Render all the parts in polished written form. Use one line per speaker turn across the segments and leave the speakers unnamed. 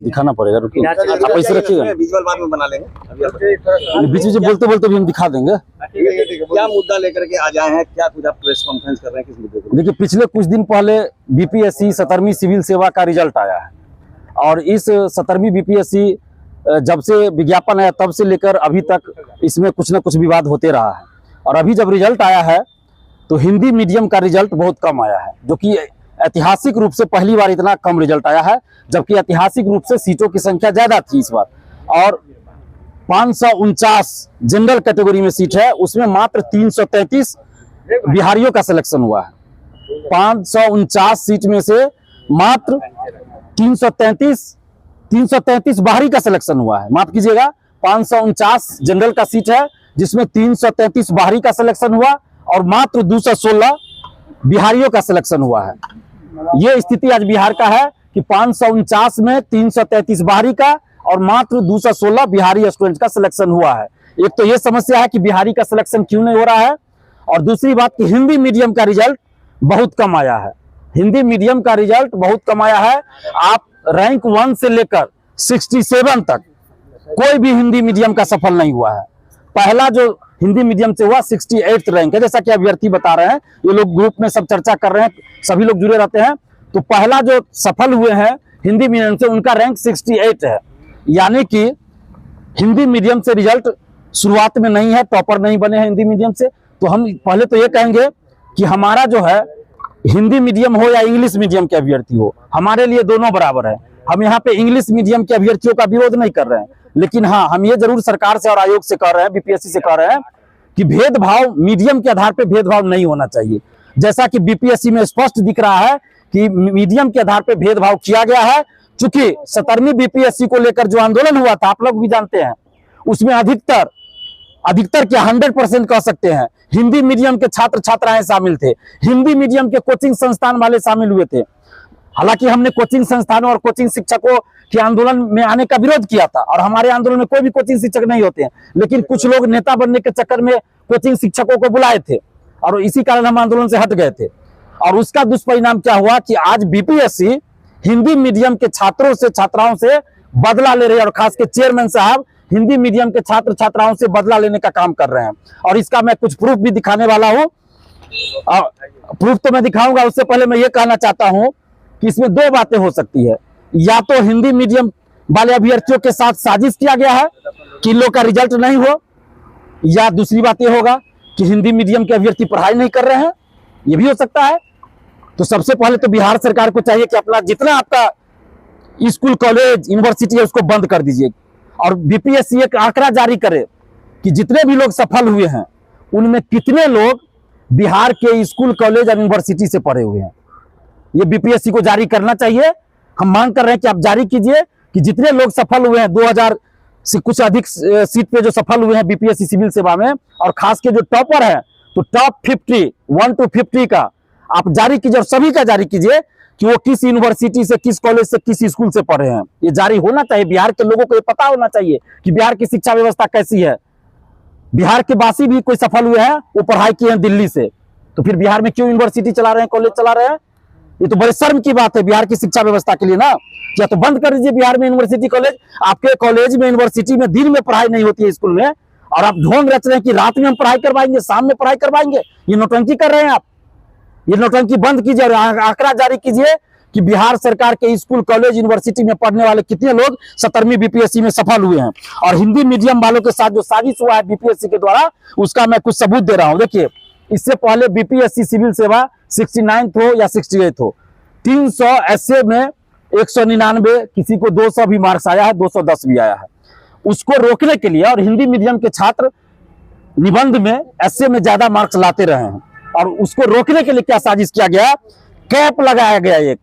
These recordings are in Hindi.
दिखाना पड़ेगा, रुकिए आप ऐसे रखिएगा,
विजुअल बाद में बना लेंगे।
बीच में बोलते बोलते भी हम दिखा देंगे।
क्या मुद्दा लेकर के आ जाए हैं, क्या कुछ आप प्रेस कॉन्फ्रेंस कर रहे हैं, किस मुद्दे को?
देखिए, पिछले कुछ दिन पहले बीपीएससी 17वीं सिविल सेवा का रिजल्ट आया है और इस 17वीं बीपीएससी जब से विज्ञापन आया तब से लेकर अभी तक इसमें कुछ न कुछ विवाद होते रहा है। और अभी जब रिजल्ट आया है तो हिंदी मीडियम का रिजल्ट बहुत कम आया है, जो कि ऐतिहासिक रूप से पहली बार इतना कम रिजल्ट आया है, जबकि ऐतिहासिक रूप से सीटों की संख्या ज्यादा थी इस बार। और 549 जनरल कैटेगरी में सीट है, उसमें मात्र 333 बिहारियों का सिलेक्शन हुआ है। 549 सीट में से मात्र 333 बाहरी का सिलेक्शन हुआ है। माफ कीजिएगा, 549 जनरल का सीट है जिसमें 333 बाहरी का सिलेक्शन हुआ और मात्र 216 बिहारियों का सिलेक्शन हुआ है। ये स्थिति आज बिहार का है कि 549 में 333 बाहरी का और मात्र 216 बिहारी स्टूडेंट का सिलेक्शन हुआ है। एक तो ये समस्या है कि बिहारी का सिलेक्शन क्यों नहीं हो रहा है, और दूसरी बात कि हिंदी मीडियम का रिजल्ट बहुत कम आया है। हिंदी मीडियम का रिजल्ट बहुत कम आया है। आप रैंक 1 से लेकर 67 तक कोई भी हिंदी मीडियम का सफल नहीं हुआ है। पहला जो हिंदी मीडियम से हुआ 68 रैंक है, जैसा कि अभ्यर्थी बता रहे हैं, ये लोग ग्रुप में सब चर्चा कर रहे हैं, सभी लोग जुड़े रहते हैं। तो पहला जो सफल हुए हैं हिंदी मीडियम से, उनका रैंक 68 है। यानी कि हिंदी मीडियम से रिजल्ट शुरुआत में नहीं है, टॉपर नहीं बने हैं हिंदी मीडियम से। तो हम पहले तो ये कहेंगे कि हमारा जो है हिंदी मीडियम हो या इंग्लिश मीडियम के अभ्यर्थी हो, हमारे लिए दोनों बराबर है। हम यहाँ पे इंग्लिश मीडियम के अभ्यर्थियों का विरोध नहीं कर रहे हैं, लेकिन हाँ, हम ये जरूर सरकार से और आयोग से कह रहे हैं, बीपीएससी से कह रहे हैं कि भेदभाव मीडियम के आधार पर भेदभाव नहीं होना चाहिए। जैसा कि बीपीएससी में स्पष्ट दिख रहा है कि मीडियम के आधार पर भेदभाव किया गया है। चूंकि 17वीं बीपीएससी को लेकर जो आंदोलन हुआ था, आप लोग भी जानते हैं, उसमें अधिकतर क्या 100% कह सकते हैं हिंदी मीडियम के छात्र छात्राएं शामिल थे। हिंदी मीडियम के कोचिंग संस्थान वाले शामिल हुए थे। हालांकि हमने कोचिंग संस्थानों और कोचिंग शिक्षकों के आंदोलन में आने का विरोध किया था, और हमारे आंदोलन में कोई भी कोचिंग शिक्षक नहीं होते हैं, लेकिन कुछ लोग नेता बनने के चक्कर में कोचिंग शिक्षकों को बुलाए थे और इसी कारण हम आंदोलन से हट गए थे। और उसका दुष्परिणाम क्या हुआ कि आज बीपीएससी हिंदी मीडियम के छात्रों से छात्राओं से बदला ले रहे हैं, और खास के चेयरमैन साहब हिंदी मीडियम के छात्र छात्राओं से बदला लेने का काम कर रहे हैं। और इसका मैं कुछ प्रूफ भी दिखाने वाला हूं। प्रूफ तो मैं दिखाऊंगा, उससे पहले मैं ये कहना चाहता हूं कि इसमें दो बातें हो सकती है। या तो हिंदी मीडियम वाले अभ्यर्थियों के साथ साजिश किया गया है कि इन लोग का रिजल्ट नहीं हो, या दूसरी बात यह होगा कि हिंदी मीडियम के अभ्यर्थी पढ़ाई नहीं कर रहे हैं, यह भी हो सकता है। तो सबसे पहले तो बिहार सरकार को चाहिए कि अपना जितना आपका स्कूल कॉलेज यूनिवर्सिटी है उसको बंद कर दीजिए, और बीपीएससी एक आंकड़ा जारी करे कि जितने भी लोग सफल हुए हैं उनमें कितने लोग बिहार के स्कूल कॉलेज और यूनिवर्सिटी से पढ़े हुए हैं। ये बीपीएससी को जारी करना चाहिए। हम मांग कर रहे हैं कि आप जारी कीजिए कि जितने लोग सफल हुए हैं 2000 से कुछ अधिक सीट पे जो सफल हुए हैं बीपीएससी सिविल सेवा में, और खास के जो टॉपर है, तो टॉप 50 1 to 50 का आप जारी कीजिए, और सभी का जारी कीजिए कि वो किस यूनिवर्सिटी से, किस कॉलेज से, किस स्कूल से पढ़े हैं। ये जारी होना चाहिए। बिहार के लोगों को ये पता होना चाहिए कि बिहार की शिक्षा व्यवस्था कैसी है। बिहार के वासी भी कोई सफल हुए हैं, वो पढ़ाई किए हैं दिल्ली से, तो फिर बिहार में क्यों यूनिवर्सिटी चला रहे हैं, कॉलेज चला रहे हैं? ये तो बड़े शर्म की बात है बिहार की शिक्षा व्यवस्था के लिए ना। या तो बंद कर दीजिए बिहार में यूनिवर्सिटी कॉलेज। आपके कॉलेज में, यूनिवर्सिटी में दिन में पढ़ाई नहीं होती है स्कूल में, और आप ढोंग रच रहे हैं कि रात में हम पढ़ाई करवाएंगे, शाम में पढ़ाई करवाएंगे। ये नौटंकी कर रहे हैं आप। ये नौटंकी बंद कीजिए और आंकड़ा जारी कीजिए कि बिहार सरकार के स्कूल कॉलेज यूनिवर्सिटी में पढ़ने वाले कितने लोग 17वीं बीपीएससी में सफल हुए हैं। और हिंदी मीडियम वालों के साथ जो साजिश हुआ है बीपीएससी के द्वारा, उसका मैं कुछ सबूत दे रहा हूं। देखिए, इससे पहले बीपीएससी सिविल सेवा 69 हो या 68 हो, 300 एसए में 199, किसी को 200 भी मार्क्स आया है, 210 भी आया है। उसको रोकने के लिए, और हिंदी मीडियम के छात्र निबंध में एसए में ज्यादा मार्क्स लाते रहे हैं, और उसको रोकने के लिए क्या साजिश किया गया, कैप लगाया गया। एक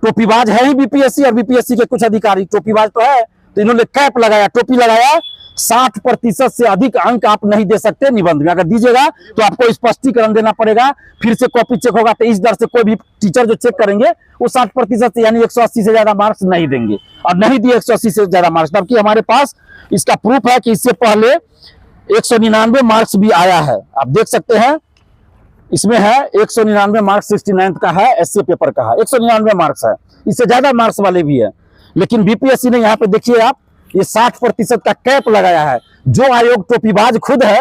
टोपीबाज है ही बीपीएससी, और बीपीएससी के कुछ अधिकारी टोपीबाज तो है, तो इन्होंने कैप लगाया, टोपी लगाया। 60% से अधिक अंक आप नहीं दे सकते निबंध में। अगर दीजिएगा तो आपको स्पष्टीकरण देना पड़ेगा, फिर से कॉपी चेक होगा। तो इस डर से कोई भी टीचर जो चेक करेंगे वो 60% से, यानी 180 से ज्यादा मार्क्स नहीं देंगे, और नहीं दिए 180 से ज्यादा मार्क्स। जबकि हमारे पास इसका प्रूफ है कि इससे पहले 199 मार्क्स भी आया है। आप देख सकते हैं, इसमें है 199 मार्क्स 69 का है, एसए पेपर का है, 199 मार्क्स है। इससे ज्यादा मार्क्स वाले भी है, लेकिन बीपीएससी ने यहाँ पे देखिए आप, ये 60% का कैप लगाया है। जो आयोग टोपीबाज खुद है,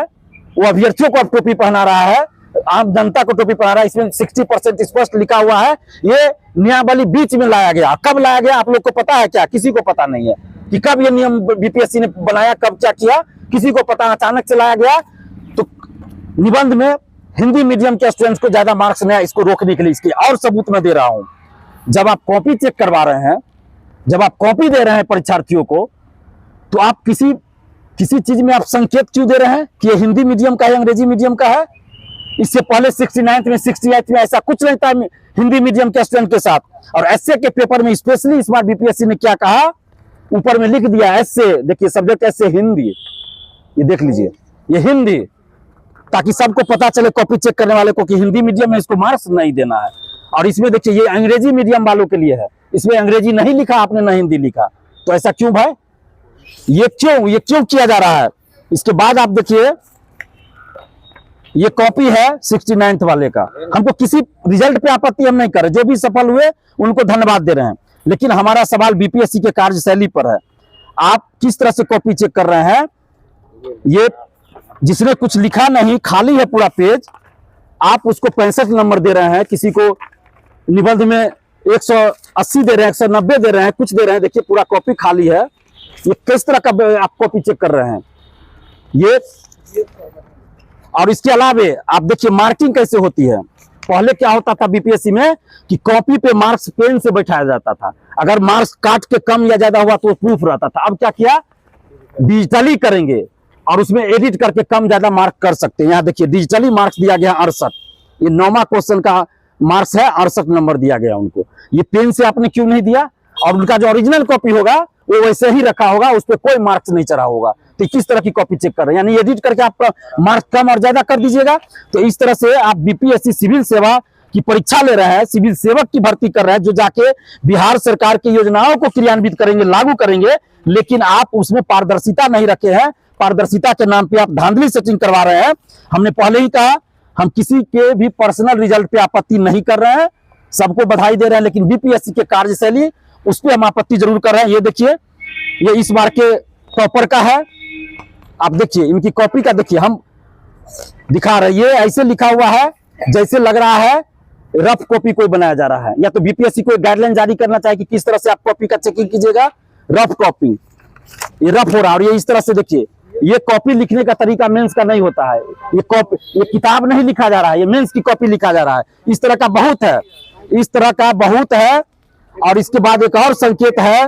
वो अभ्यर्थियों को अब टोपी पहना रहा है, आम जनता को टोपी पहना रहा है। इसमें 60% स्पष्ट लिखा हुआ है। ये नियमावली बीच में लाया गया। कब लाया गया आप लोग को पता है क्या? किसी को पता नहीं है कि कब ये नियम बीपीएससी ने बनाया, कब क्या किया, किसी को पता। अचानक से लाया गया। तो निबंध में हिंदी मीडियम के स्टूडेंट्स को ज्यादा मार्क्स नहीं, इसको रोकने के लिए इसके और सबूत मैं दे रहा हूं। जब आप कॉपी चेक करवा रहे हैं, जब आप कॉपी दे रहे हैं परीक्षार्थियों को, तो आप किसी चीज में आप संकेत क्यों दे रहे हैं कि ये हिंदी मीडियम का है, अंग्रेजी मीडियम का है? इससे पहले 69th में 68th में ऐसा कुछ नहीं था हिंदी मीडियम के स्टूडेंट के साथ। और एसए के पेपर में स्पेशली इस बार बीपीएससी ने क्या कहा, ऊपर में लिख दिया एसए, देखिए सब्जेक्ट एसए हिंदी, ये देख लीजिए, ये हिंदी, ताकि सबको पता चले कॉपी चेक करने वाले को कि हिंदी मीडियम में इसको मार्क्स नहीं देना है। और इसमें देखिए ये अंग्रेजी मीडियम वालों के लिए है, इसमें अंग्रेजी नहीं लिखा आपने, ना हिंदी लिखा। तो ऐसा क्यों भाई? ये क्यों किया जा रहा है? इसके बाद आप देखिए, ये कॉपी है 69th वाले का। हमको किसी रिजल्ट पे आपत्ति हम नहीं कर रहे, जो भी सफल हुए उनको धन्यवाद दे रहे हैं। लेकिन हमारा सवाल बीपीएससी के कार्यशैली पर है। आप किस तरह से कॉपी चेक कर रहे हैं? ये जिसने कुछ लिखा नहीं, खाली है पूरा पेज, आप उसको 65 नंबर दे रहे हैं। किसी को निबंध में 180 दे रहे हैं, 190 दे रहे हैं, कुछ दे रहे हैं। देखिए पूरा कॉपी खाली है। ये किस तरह का आप कॉपी चेक कर रहे हैं? ये और इसके अलावे आप देखिए मार्किंग कैसे होती है। पहले क्या होता था बीपीएससी में कि कॉपी पे मार्क्स पेन से बैठाया जाता था। अगर मार्क्स काट के कम या ज्यादा हुआ तो प्रूफ रहता था। अब क्या किया, डिजिटली करेंगे और उसमें एडिट करके कम ज्यादा मार्क कर सकते हैं। यहाँ देखिए डिजिटली मार्क्स दिया गया 68, ये 9वां क्वेश्चन का मार्क्स है, 68 नंबर दिया गया उनको। ये पेन से आपने क्यों नहीं दिया? और उनका जो ओरिजिनल कॉपी होगा वो वैसे ही रखा होगा, उस पर कोई मार्क्स नहीं चढ़ा होगा। तो किस तरह की कॉपी चेक कर रहे हैं? यानी एडिट करके आप मार्क्स कम और ज्यादा कर दीजिएगा। तो इस तरह से आप बीपीएससी सिविल सेवा की परीक्षा ले रहे हैं, सिविल सेवक की भर्ती कर रहे हैं, जो जाके बिहार सरकार की योजनाओं को क्रियान्वित करेंगे, लागू करेंगे। लेकिन आप उसमें पारदर्शिता नहीं रखे हैं। पारदर्शिता के नाम पे आप धांधली सेटिंग करवा रहे हैं। हमने पहले ही कहा, हम किसी के भी पर्सनल रिजल्ट पे आपत्ति नहीं कर रहे हैं, सबको बधाई दे रहे हैं। लेकिन बीपीएससी के कार्यशैली, उस पर हम आपत्ति जरूर कर रहे हैं। ये देखिए, ये इस बार के टॉपर का है। आप देखिए इनकी कॉपी का, देखिए हम दिखा रहे हैं, ये ऐसे लिखा हुआ है जैसे लग रहा है रफ कॉपी कोई बनाया जा रहा है। या तो बीपीएससी को एक गाइडलाइन जारी करना चाहिए कि किस तरह से आप कॉपी का चेकिंग कीजिएगा। रफ कॉपी, ये रफ हो रहा है। और ये इस तरह से देखिए, ये कॉपी लिखने का तरीका मेंस का नहीं होता है। ये कॉपी, ये किताब नहीं लिखा जा रहा है, ये मेंस की कॉपी लिखा जा रहा है। इस तरह का बहुत है, इस तरह का बहुत है। और इसके बाद एक और संकेत है,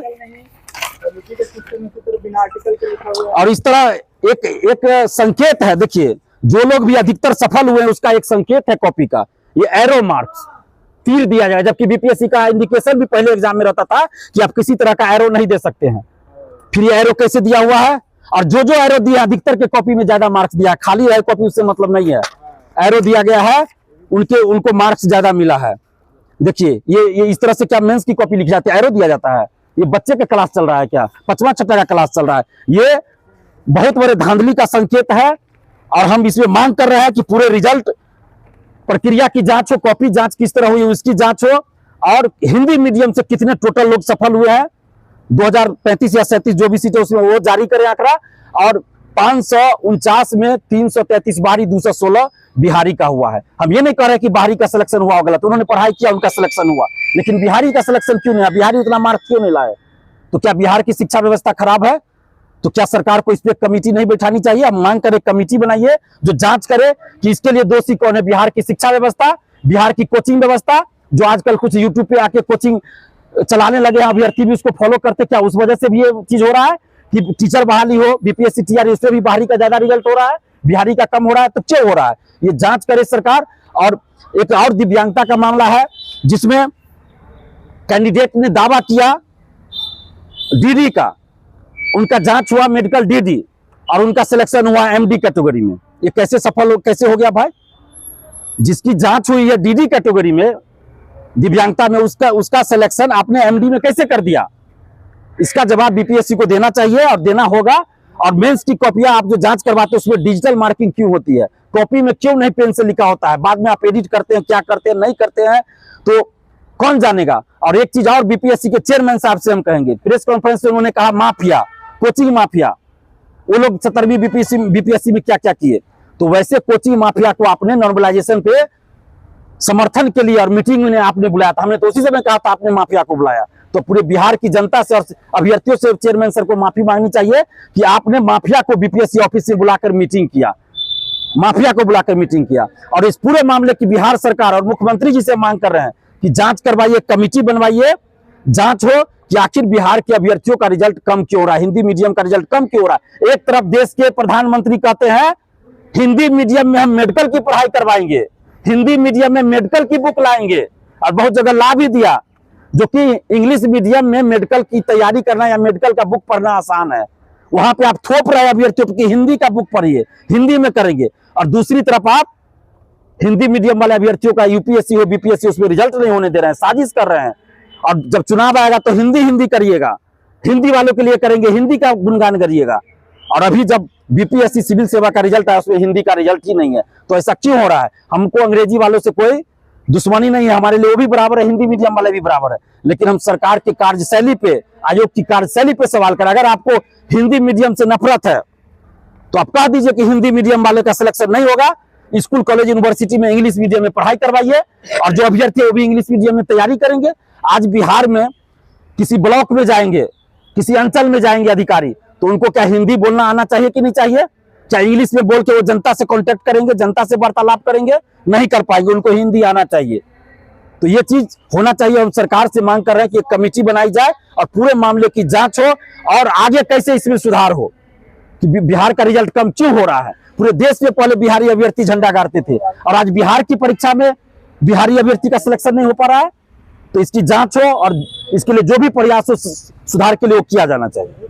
और इस तरह एक संकेत है। देखिए जो लोग भी अधिकतर सफल हुए हैं उसका एक संकेत है कॉपी का, ये एरो मार्क्स, तीर दिया जाए। जबकि बीपीएससी का इंडिकेशन भी पहले एग्जाम में रहता था कि आप किसी तरह का एरो नहीं दे सकते हैं। फिर ये एरो कैसे दिया हुआ है? और जो एरो दिया अधिकतर के कॉपी में ज्यादा मार्क्स दिया है। खाली है कॉपी, उससे मतलब नहीं है, एरो दिया गया है, उनको मार्क्स ज्यादा मिला है। देखिए ये इस तरह से क्या मेंस की कॉपी लिखी जाती है, एरो दिया जाता है। ये बच्चे का क्लास चल रहा है क्या? 5वां छठा का क्लास चल रहा है। ये बहुत बड़े धांधली का संकेत है। और हम इसमें मांग कर रहे हैं कि पूरे रिजल्ट प्रक्रिया की जांच हो, कॉपी जांच किस तरह हुई उसकी जांच हो, और हिंदी मीडियम से कितने टोटल लोग सफल हुए हैं 2035 या 37 जो भी सीट है उसमें, वो जारी करें आंकड़ा। और 549 में 333 बाहरी, 216 बिहारी का हुआ है। हम ये नहीं कह रहे कि बाहरी का सिलेक्शन हुआ गलत, उन्होंने पढ़ाई किया, उनका सिलेक्शन हुआ। लेकिन बिहारी का सिलेक्शन क्यों नहीं हुआ? बिहारी उतना मार्क्स क्यों नहीं लाए? तो क्या बिहार की शिक्षा व्यवस्था खराब है? तो क्या सरकार को इस पे कमेटी नहीं बैठानी चाहिए? हम मांग करें कमेटी बनाइए जो जांच करे कि इसके लिए दोषी कौन है। बिहार की शिक्षा व्यवस्था, बिहार की कोचिंग व्यवस्था, जो आजकल कुछ यूट्यूब पे आके कोचिंग चलाने लगे हैं, अभ्यर्थी भी उसको फॉलो करते, क्या उस वजह से भी ये चीज हो रहा है कि टीचर बहाली हो, बीपीएससी टीआरई, इससे भी बाहरी का ज्यादा रिजल्ट हो रहा है, बिहारी का कम हो रहा है? तो क्यों हो रहा है? ये जांच करे सरकार। और एक और दिव्यांगता का मामला है जिसमें कैंडिडेट ने दावा किया डीडी का, उनका जांच हुआ मेडिकल डीडी, और उनका सिलेक्शन हुआ एमडी कैटेगरी में। ये कैसे हो गया भाई? जिसकी जांच हुई है डीडी कैटेगरी में, दिव्यांगता में, उसका सिलेक्शन आपने एमडी में कैसे कर दिया? इसका जवाब बीपीएससी को देना चाहिए और देना होगा। और मेंस की कॉपियां आप जो जांच करवाते हैं उसमें डिजिटल मार्किंग क्यों होती है? कॉपी में क्यों नहीं पेन से लिखा होता है? बाद में आप एडिट करते हैं, क्या करते हैं, नहीं करते हैं। तो कौन जानेगा। और एक चीज और बीपीएससी के चेयरमैन साहब से हम कहेंगे, प्रेस कॉन्फ्रेंस में उन्होंने कहा माफिया, कोचिंग माफिया, वो लोग 17वीं बीपीएससी में क्या क्या किए। तो वैसे कोचिंग माफिया को आपने नॉर्मलाइजेशन पे समर्थन के लिए और मीटिंग में आपने बुलाया था, हमने तो उसी समय कहा था आपने माफिया को बुलाया। तो पूरे बिहार की जनता से और अभ्यर्थियों से चेयरमैन सर को माफी मांगनी चाहिए कि आपने माफिया को बीपीएससी ऑफिस में बुलाकर मीटिंग किया, माफिया को बुलाकर मीटिंग किया। और इस पूरे मामले की बिहार सरकार और मुख्यमंत्री जी से मांग कर रहे हैं कि जांच करवाइए, कमेटी बनवाइए, जांच हो कि आखिर बिहार के अभ्यर्थियों का रिजल्ट कम क्यों हो रहा है, हिंदी मीडियम का रिजल्ट कम क्यों हो रहा है। एक तरफ देश के प्रधानमंत्री कहते हैं हिंदी मीडियम में हम मेडिकल की पढ़ाई करवाएंगे, हिंदी मीडियम में मेडिकल की बुक लाएंगे, और बहुत जगह ला भी दिया, जो कि इंग्लिश मीडियम में मेडिकल की तैयारी करना या मेडिकल का बुक पढ़ना आसान है, वहां पे आप थोप रहे अभ्यर्थियों की हिंदी का बुक पढ़िए, हिंदी में करेंगे। और दूसरी तरफ आप हिंदी मीडियम वाले अभ्यर्थियों का यूपीएससी हो बीपीएससी उसमें रिजल्ट नहीं होने दे रहे हैं, साजिश कर रहे हैं। और जब चुनाव आएगा तो हिंदी करिएगा, हिंदी वालों के लिए करेंगे, हिंदी का गुणगान करिएगा। और अभी जब बीपीएससी सिविल सेवा का रिजल्ट आया उसमें हिंदी का रिजल्ट ही नहीं है, तो ऐसा क्यों हो रहा है। हमको अंग्रेजी वालों से कोई दुश्मनी नहीं है, हमारे लिए वो भी बराबर है, हिंदी मीडियम वाले भी बराबर है। लेकिन हम सरकार की कार्यशैली पे, आयोग की कार्यशैली पे सवाल करें। अगर आपको हिंदी मीडियम से नफरत है तो आप कह दीजिए कि हिंदी मीडियम वाले का सिलेक्शन नहीं होगा, स्कूल कॉलेज यूनिवर्सिटी में इंग्लिश मीडियम में पढ़ाई करवाइए, और जो अभ्यर्थी है वो भी इंग्लिश मीडियम में तैयारी करेंगे। आज बिहार में किसी ब्लॉक में जाएंगे, किसी अंचल में जाएंगे अधिकारी, तो उनको क्या हिंदी बोलना आना चाहिए कि नहीं चाहिए। क्या इंग्लिश में बोल के वो जनता से कांटेक्ट करेंगे, जनता से वार्तालाप करेंगे, नहीं कर पाएंगे, उनको हिंदी आना चाहिए। तो ये चीज होना चाहिए। हम सरकार से मांग कर रहे हैं कि एक कमेटी बनाई जाए और पूरे मामले की जांच हो और आगे कैसे इसमें सुधार हो कि बिहार का रिजल्ट कम क्यों हो रहा है। पूरे देश में पहले बिहारी अभ्यर्थी झंडा गाड़ते थे और आज बिहार की परीक्षा में बिहारी अभ्यर्थी का सिलेक्शन नहीं हो पा रहा है। तो इसकी जांच हो और इसके लिए जो भी प्रयास हो सुधार के लिए वो किया जाना चाहिए।